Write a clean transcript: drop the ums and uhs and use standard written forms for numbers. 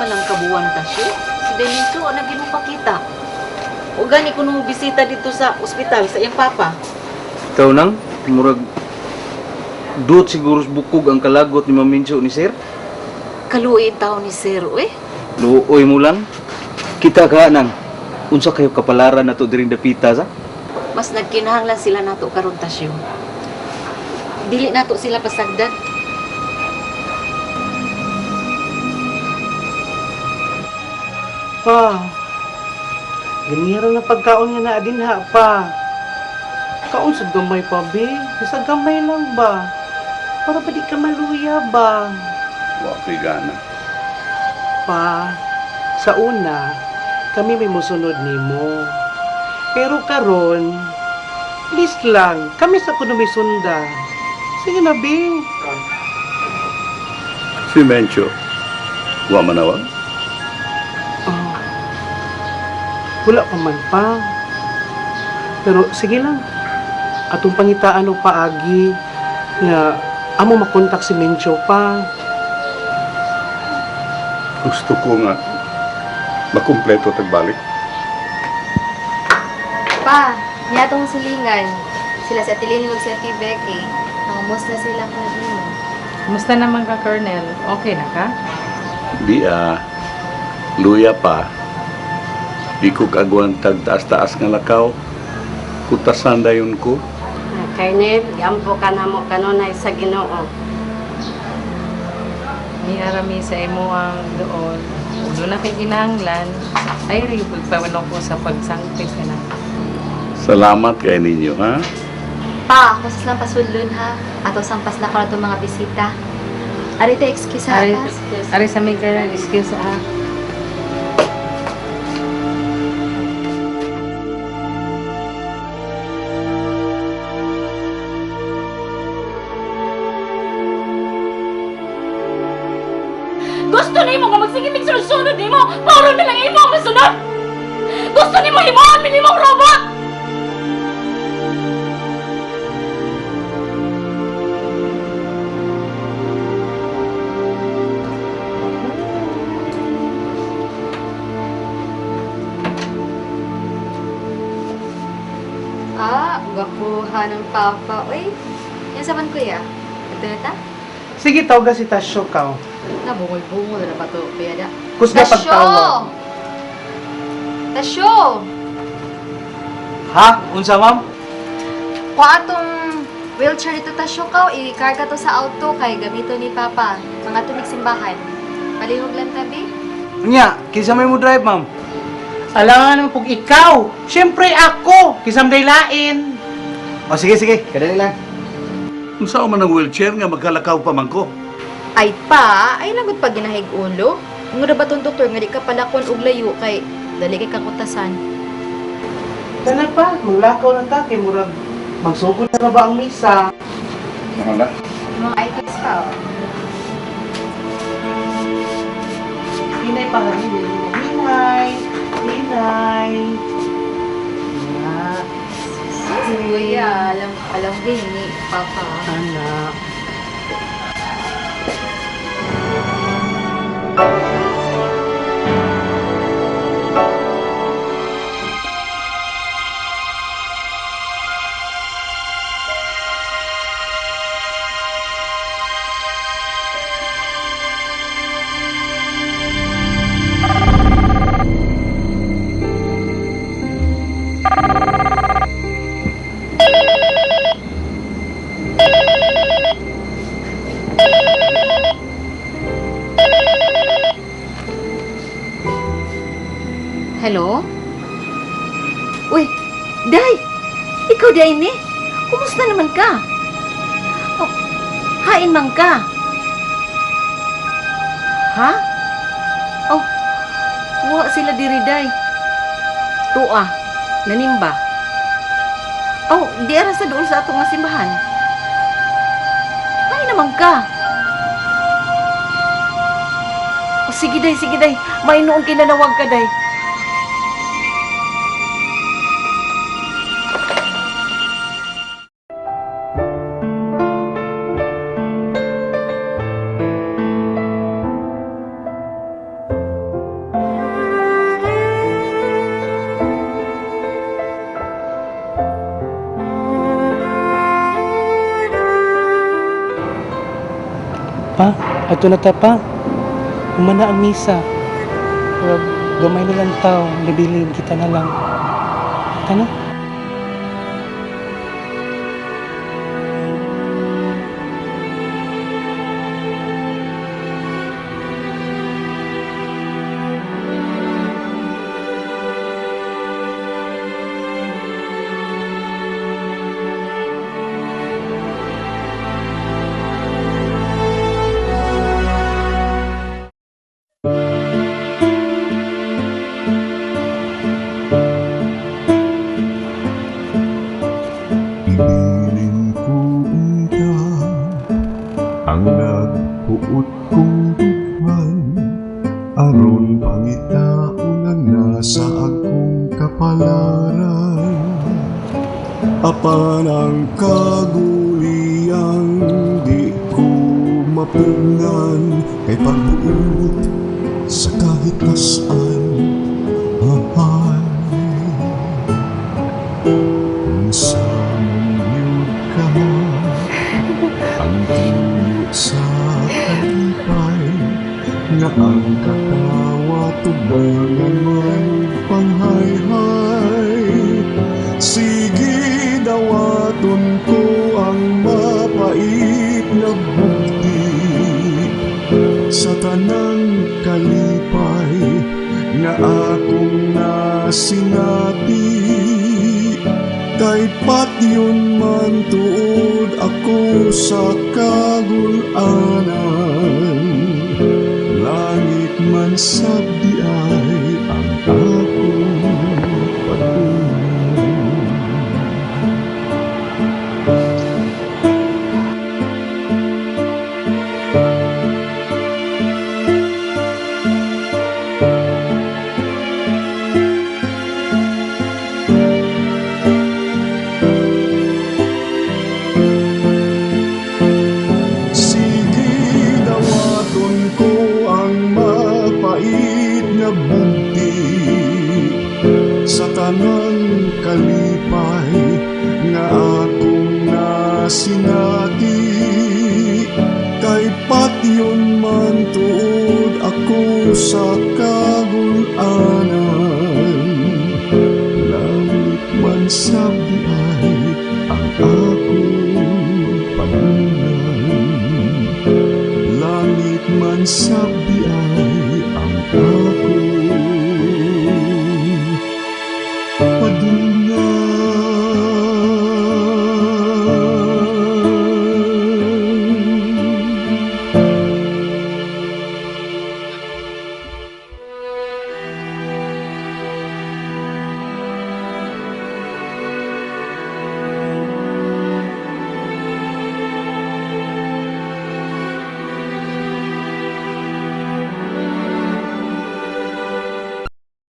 man ang kabuwan ta siya. Si Deniso, naging mo pakita. O gani ko nung bisita dito sa ospital sa iyang papa. Ikaw nang, murag duot siguro bukog ang kalagot ni Maminso ni Sir. Kaluoy tao ni Sir, eh. Luoy mo lang. Kita ka nang, unsa kayo kapalaran na to diring dapita sa? Mas nagkinahanglan sila nato karon tasyo. Dili nato sila pasagdan. Pa, ganira na pagkaon nga na din ha, pa. Kaon sa gamay pa, be. Sa gamay lang ba? Para pa di ka maluya ba? Wako'y gana. Pa, sa una, kami may musunod nimo. Pero karon, please lang, kami sa kuno may sunda. Sige na, be. Si Mencho, wa manawag? Oh, wala pa man pa. Pero sige lang. Atong pangitaan o paagi nga amo makontak si Mencho pa. Gusto ko nga makumpleto tagbalik. Pa, niya tong silingan. Sila sa Tilin ug sa Becky. Nangumos na sila ka mo. Kumusta naman ka, Colonel? Okay na ka? Di luya pa. Di ko kagwan tag taas-taas nga lakaw. Kutasan dayon ko. Kainil, yampo ka na mo kanunay sa Ginoo. Ni arami sa imo ang doon. Kung doon na kay kinahanglan, ay ribig pa ko sa pagsangpit ka na. Salamat kay ninyo, ha? Pa, kusas lang pasudlon ha. Ato sampas na ko na itong mga bisita. Arita, excuse ha, pas. Ari sa may ka excuse Gusto nimo nga magsigimig sunod nimo, paro na lang imo ang masunod. Gusto nimo himuon minimong robot. Gwapuha ng papa. Uy, yan saman kuya. Ito na ta? Sige, tawag si Tasyo ka. Nabungol-bungol na ba ito, piyada? Kusga pagtawag. Tasyo! Ha? Unsa ma'am? Kung atong wheelchair dito Tasyo ka, i-karga to sa auto kay gamito ni Papa. Mga tumig simbahan. Palihog lang tabi. Unya, kinsa may mo drive ma'am? Alangan naman pag ikaw. Siyempre ako. Kisam daylain. O sige, kadali lang. Kung saan man ang wheelchair nga magkalakaw pa man ko. Ay pa, ay lagot pa ginahig ulo. Kung ba tong doktor nga di ka palakon og layo kay dali kay kakutasan. Sana pa, maglakaw na ta kay murag magsugod na ba ang misa? Wala. Mga items pa. Hinay pa rin. Hinay. Hinay. Anak. Kuya, alam din ni Papa. Anak. Hello? Uy, Day! Ikaw, Day, ni? Kumusta naman ka? Oh, hain man ka. Ha? Oh, wa sila diri, Day. Tua, nanimba. Oh, di ara sa doon sa atong nga simbahan. Hain naman ka. Oh, sige, Day. May noon kinanawag ka, Day. Ato na tapa, umana ang misa. Pero gamay na lang tao, libilib kita na lang. Ano? Ibilin ko unta ang nagpuot kong tugman aron pangitaon ang nasa akong kapalaran apan ang kaguliyang di ko mapugnan kay pagbuot sa kahit nasaan mahal kung saan yun ka ang tuyo sa kalipay nga ang katawa tubangan man panghayhay sige dawaton ko ang mapait na bukti sa tanang kalipay nga akong nasinati kay patyon man tuod ako sa kagulanan langit man sabdi ay ang akong patunan. Sige dawaton ko ang mapait na bugti sa tanang kalipay nga akong nasinati kay patyon man tuod ako sa kagulanan langit man sabdi ay ang akong panunan langit man sabdi